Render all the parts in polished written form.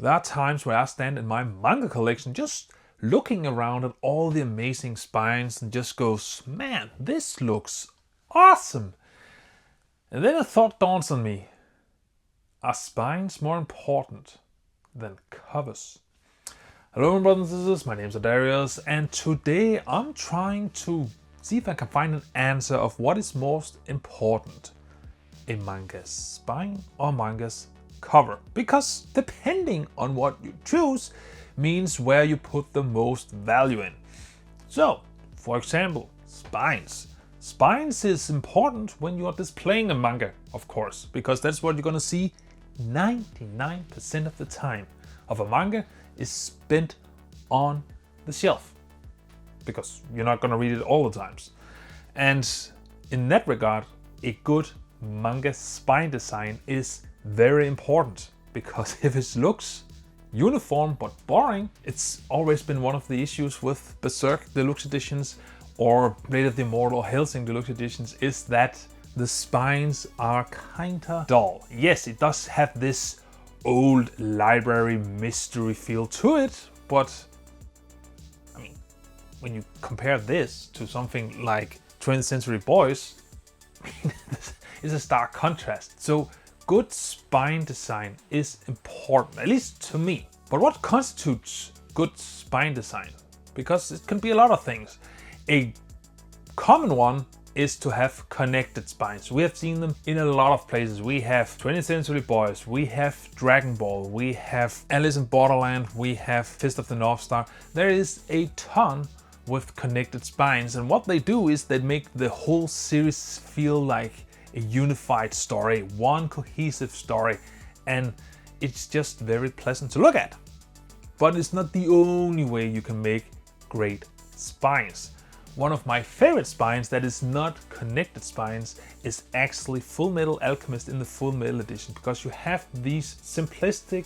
There are times where I stand in my manga collection just looking around at all the amazing spines and just goes, man, this looks awesome. And then a thought dawns on me. Are spines more important than covers? Hello my brothers and sisters, my name is Daidarius, and today I'm trying to see if I can find an answer of what is most important, a manga's spine or manga's cover. Because depending on what you choose means where you put the most value in. So, for example, spines. Spines is important when you are displaying a manga, of course, because that's what you're gonna see 99% of the time of a manga is spent on the shelf, because you're not gonna read it all the times. And in that regard, a good manga spine design is very important, because if it looks uniform but boring, it's always been one of the issues with Berserk Deluxe Editions or Blade of the Immortal or Hellsing Deluxe Editions, is that the spines are kinda dull. Yes, it does have this old library mystery feel to it, but I mean, when you compare this to something like 20th Century Boys, it's a stark contrast. So good spine design is important, at least to me. But what constitutes good spine design? Because it can be a lot of things. A common one is to have connected spines. We have seen them in a lot of places. We have 20th Century Boys, we have Dragon Ball, we have Alice in Borderland, we have Fist of the North Star. There is a ton with connected spines, and what they do is they make the whole series feel like a unified story, one cohesive story, and it's just very pleasant to look at. But it's not the only way you can make great spines. One of my favorite spines that is not connected spines is actually Full Metal Alchemist in the Full Metal Edition, because you have these simplistic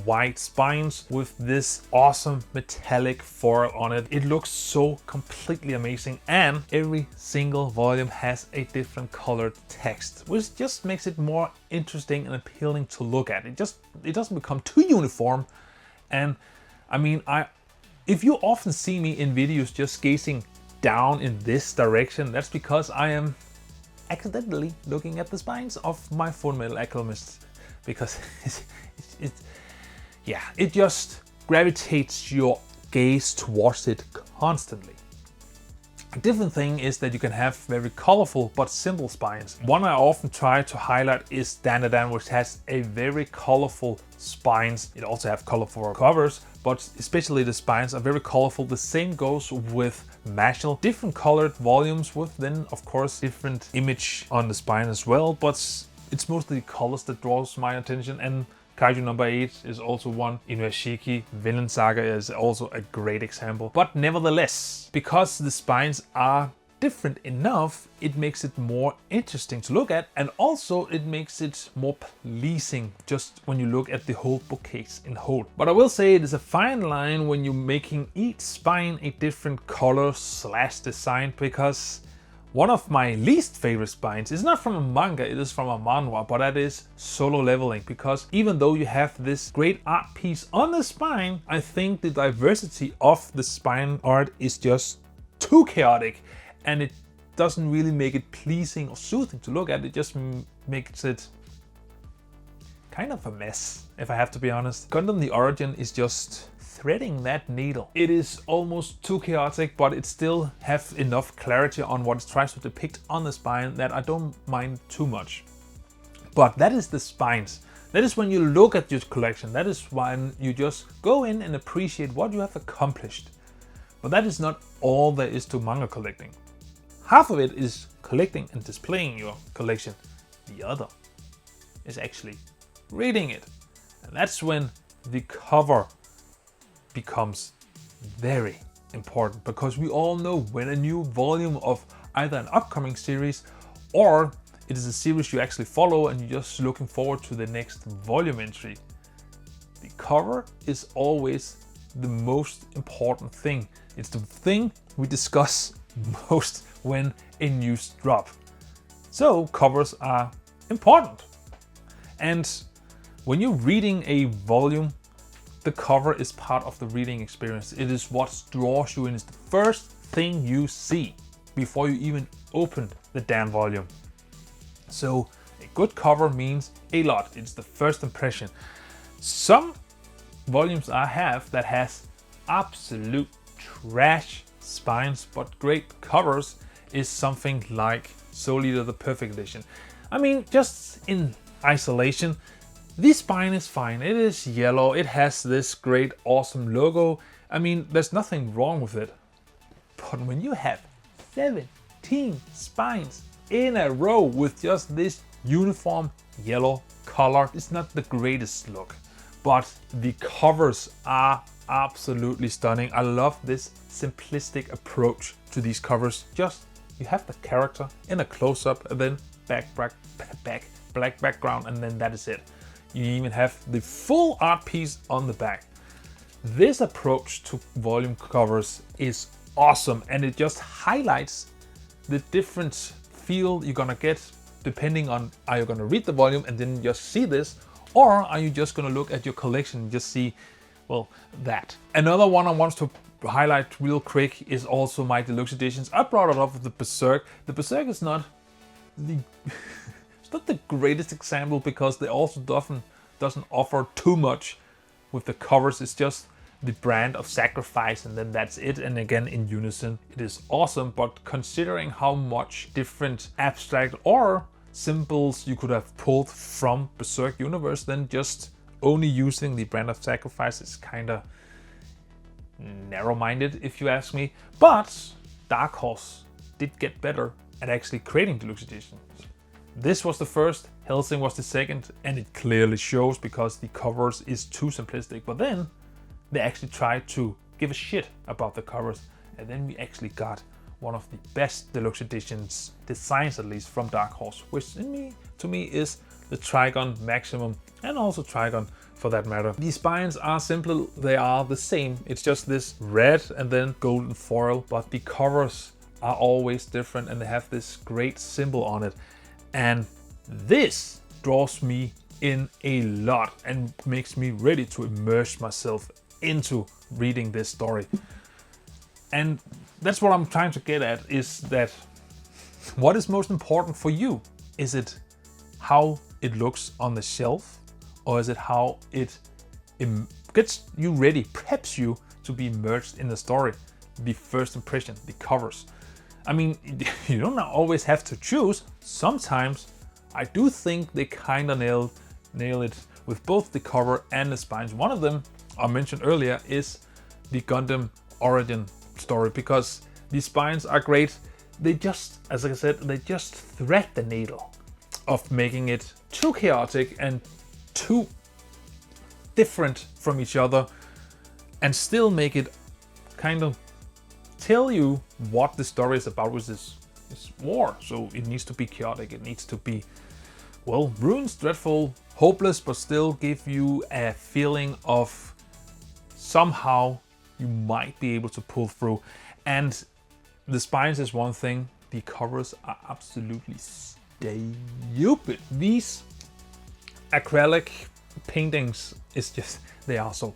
white spines with this awesome metallic foil on it. It looks so completely amazing, and every single volume has a different colored text, which just makes it more interesting and appealing to look at. It doesn't become too uniform. And I mean, if you often see me in videos just gazing down in this direction, that's because I am accidentally looking at the spines of my Full Metal Alchemist, because it just gravitates your gaze towards it constantly. A different thing is that you can have very colorful but simple spines. One I often try to highlight is Daidarius, which has a very colorful spines. It also has colorful covers, but especially the spines are very colorful. The same goes with Mashal. Different colored volumes with then, of course, different image on the spine as well, but it's mostly the colors that draws my attention. And Kaiju number 8 is also one. Inuyashiki Vinland Saga is also a great example. But nevertheless, because the spines are different enough, it makes it more interesting to look at, and also it makes it more pleasing just when you look at the whole bookcase in whole. But I will say it is a fine line when you're making each spine a different color / design, because one of my least favorite spines is not from a manga, it is from a manhwa, but that is Solo Leveling. Because even though you have this great art piece on the spine, I think the diversity of the spine art is just too chaotic, and it doesn't really make it pleasing or soothing to look at. It just makes it kind of a mess, if I have to be honest. Gundam The Origin is just threading that needle. It is almost too chaotic, but it still has enough clarity on what it tries to depict on the spine that I don't mind too much. But that is the spines. That is when you look at your collection. That is when you just go in and appreciate what you have accomplished. But that is not all there is to manga collecting. Half of it is collecting and displaying your collection. The other is actually reading it. And that's when the cover becomes very important, because we all know when a new volume of either an upcoming series or it is a series you actually follow and you're just looking forward to the next volume entry, the cover is always the most important thing. It's the thing we discuss most when a news drop. So covers are important. And when you're reading a volume, the cover is part of the reading experience. It is what draws you in. It's the first thing you see before you even open the damn volume. So a good cover means a lot. It's the first impression. Some volumes I have that has absolute trash spines but great covers is something like Soul Eater the Perfect Edition. I mean, just in isolation, this spine is fine. It is yellow. It has this great, awesome logo. I mean, there's nothing wrong with it. But when you have 17 spines in a row with just this uniform yellow color, it's not the greatest look. But the covers are absolutely stunning. I love this simplistic approach to these covers. Just you have the character in a close-up and then black background, and then that is it. You even have the full art piece on the back. This approach to volume covers is awesome, and it just highlights the different feel you're gonna get depending on, are you gonna read the volume and then just see this, or are you just gonna look at your collection and just see, well, that. Another one I want to highlight real quick is also my deluxe editions. I brought it up with the Berserk. The Berserk is not the it's not the greatest example because they also doesn't offer too much with the covers. It's just the brand of sacrifice and then that's it. And again, in unison, it is awesome. But considering how much different abstract or symbols you could have pulled from Berserk universe, then just only using the brand of sacrifice is kind of narrow-minded, if you ask me. But Dark Horse did get better at actually creating deluxe editions. This was the first, Helsing was the second, and it clearly shows because the covers is too simplistic. But then they actually tried to give a shit about the covers, and then we actually got one of the best deluxe editions, designs at least, from Dark Horse, which to me is the Trigon Maximum, and also Trigon for that matter. The spines are simple, they are the same. It's just this red and then golden foil, but the covers are always different and they have this great symbol on it. And this draws me in a lot and makes me ready to immerse myself into reading this story. And that's what I'm trying to get at, is that what is most important for you? Is it how it looks on the shelf? Or is it how it gets you ready, preps you to be immersed in the story? The first impression, the covers. I mean, you don't always have to choose. Sometimes I do think they kind of nail it with both the cover and the spines. One of them I mentioned earlier is the Gundam origin story, because the spines are great. They just, as I said, they just thread the needle of making it too chaotic and too different from each other, and still make it kind of tell you what the story is about, which is war. So it needs to be chaotic, it needs to be, well, ruins, dreadful, hopeless, but still give you a feeling of somehow you might be able to pull through. And the spines is one thing, the covers are absolutely stupid. These acrylic paintings is just, they are so,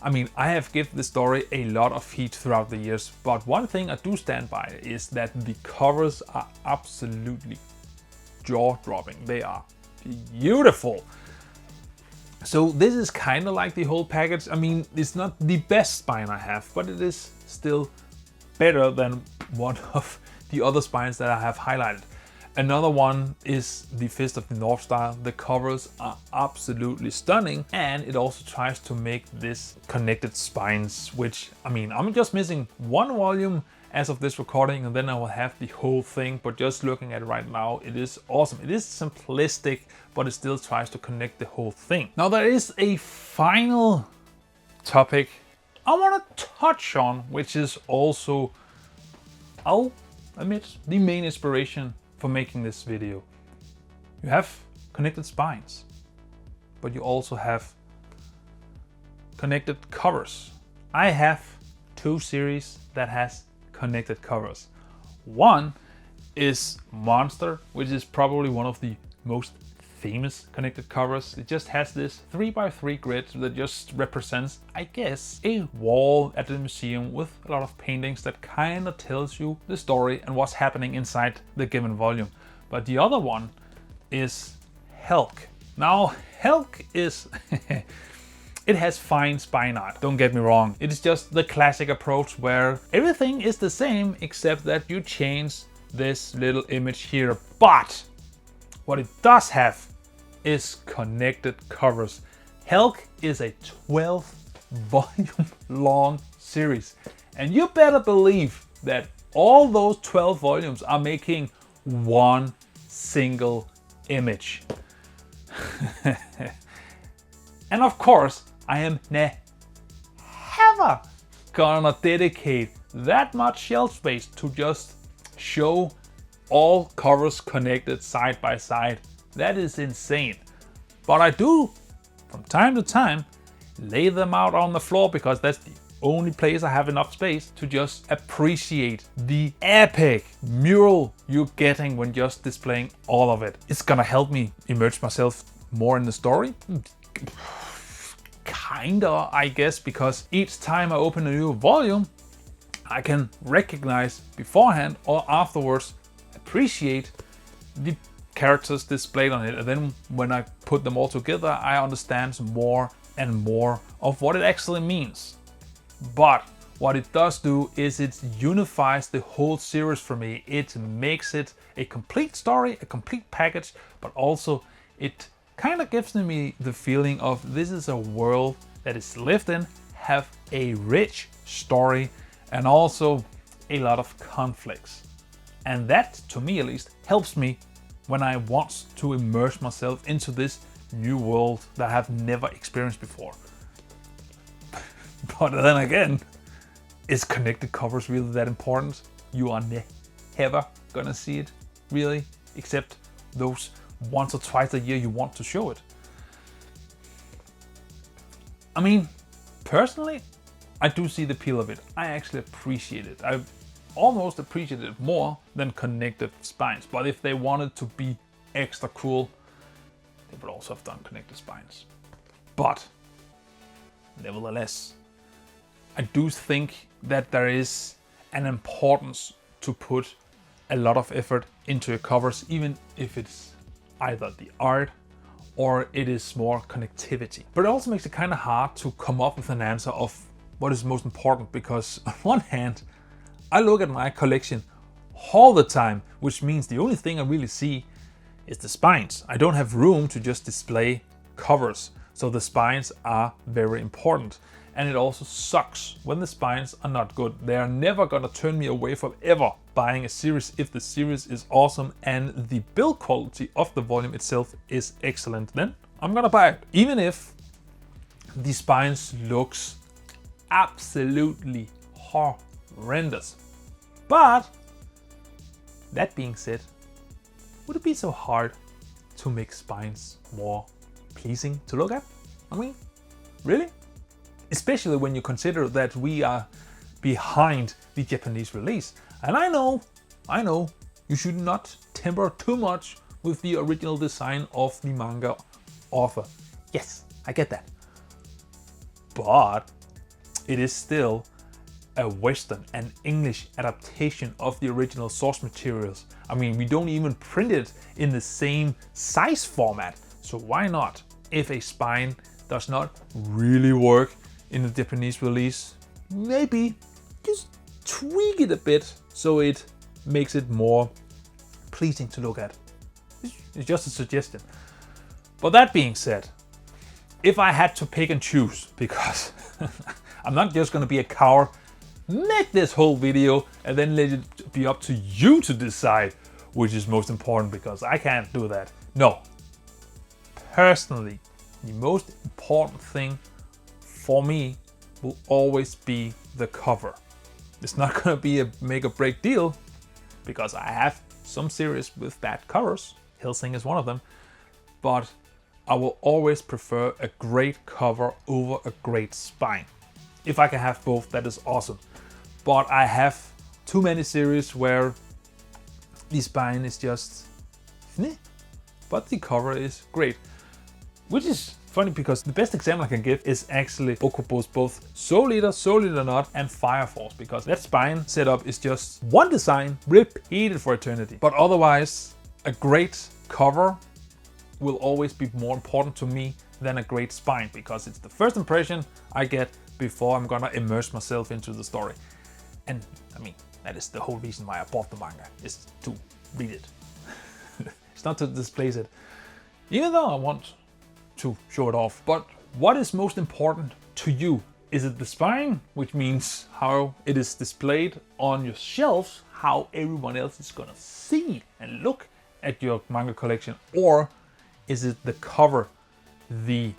I mean, I have given the story a lot of heat throughout the years, but one thing I do stand by is that the covers are absolutely jaw-dropping. They are beautiful. So this is kind of like the whole package. I mean, it's not the best spine I have, but it is still better than one of the other spines that I have highlighted. Another one is the Fist of the North style. The covers are absolutely stunning, and it also tries to make this connected spines, which, I mean, I'm just missing one volume as of this recording, and then I will have the whole thing. But just looking at it right now, it is awesome. It is simplistic, but it still tries to connect the whole thing. Now there is a final topic I want to touch on, which is also, I'll admit, the main inspiration for making this video. You have connected spines, but you also have connected covers. I have two series that has connected covers. One is Monster, which is probably one of the most famous connected covers. It just has this 3x3 grid that just represents, I guess, a wall at the museum with a lot of paintings that kind of tells you the story and what's happening inside the given volume. But the other one is Helk. Now, Helk is... It has fine spine art, don't get me wrong. It is just the classic approach where everything is the same except that you change this little image here. But what it does have is connected covers. Helk is a 12 volume long series. And you better believe that all those 12 volumes are making one single image. And of course, I am never gonna dedicate that much shelf space to just show all covers connected side by side. That is insane. But I do, from time to time, lay them out on the floor because that's the only place I have enough space to just appreciate the epic mural you're getting when just displaying all of it. It's gonna help me immerse myself more in the story. Kinda, I guess, because each time I open a new volume, I can recognize beforehand or afterwards, appreciate the characters displayed on it. And then when I put them all together, I understand more and more of what it actually means. But what it does do is it unifies the whole series for me. It makes it a complete story, a complete package, but also it kind of gives me the feeling of this is a world that is lived in, have a rich story, and also a lot of conflicts. And that, to me at least, helps me when I want to immerse myself into this new world that I have never experienced before. But then again, is connected covers really that important? You are never gonna see it, really, except those once or twice a year you want to show it. I mean, personally, I do see the appeal of it. I actually appreciate it. I almost appreciate it more than connected spines. But if they wanted to be extra cool, they would also have done connected spines. But nevertheless, I do think that there is an importance to put a lot of effort into your covers, even if it's either the art or it is more connectivity. But it also makes it kind of hard to come up with an answer of what is most important, because on one hand, I look at my collection all the time, which means the only thing I really see is the spines. I don't have room to just display covers, so the spines are very important. And it also sucks when the spines are not good. They are never gonna turn me away from ever buying a series if the series is awesome and the build quality of the volume itself is excellent. Then I'm gonna buy it. Even if the spines looks absolutely horrendous. But that being said, would it be so hard to make spines more pleasing to look at? I mean, really? Especially when you consider that we are behind the Japanese release. And I know, you should not temper too much with the original design of the manga author. Yes, I get that. But it is still a Western and English adaptation of the original source materials. I mean, we don't even print it in the same size format. So why not? If a spine does not really work in the Japanese release, maybe just tweak it a bit so it makes it more pleasing to look at. It's just a suggestion. But that being said, if I had to pick and choose, because I'm not just gonna be a coward, make this whole video and then let it be up to you to decide which is most important, because I can't do that. No. Personally, the most important thing for me will always be the cover. It's not gonna be a make or break deal, because I have some series with bad covers. Hellsing is one of them. But I will always prefer a great cover over a great spine. If I can have both, that is awesome. But I have too many series where the spine is just but the cover is great. Which is funny because the best example I can give is actually Okubo's both Soul Eater Not, and Fire Force, because that spine setup is just one design repeated for eternity. But otherwise, a great cover will always be more important to me than a great spine, because it's the first impression I get before I'm gonna immerse myself into the story. And I mean, that is the whole reason why I bought the manga, is to read it. It's not to display it, even though I want to show it off. But what is most important to you? Is it the spine, which means how it is displayed on your shelves, how everyone else is gonna see and look at your manga collection? Or is it the cover, the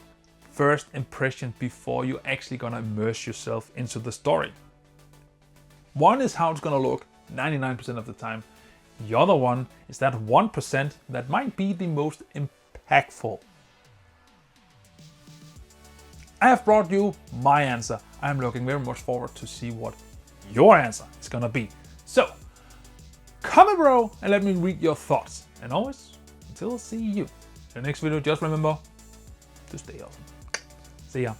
first impression before you're actually gonna immerse yourself into the story? One is how it's gonna look 99% of the time. The other one is that 1% that might be the most impactful. I have brought you my answer. I'm looking very much forward to see what your answer is gonna be. So, comment below and let me read your thoughts. And always, until I see you in the next video, just remember to stay awesome. See ya.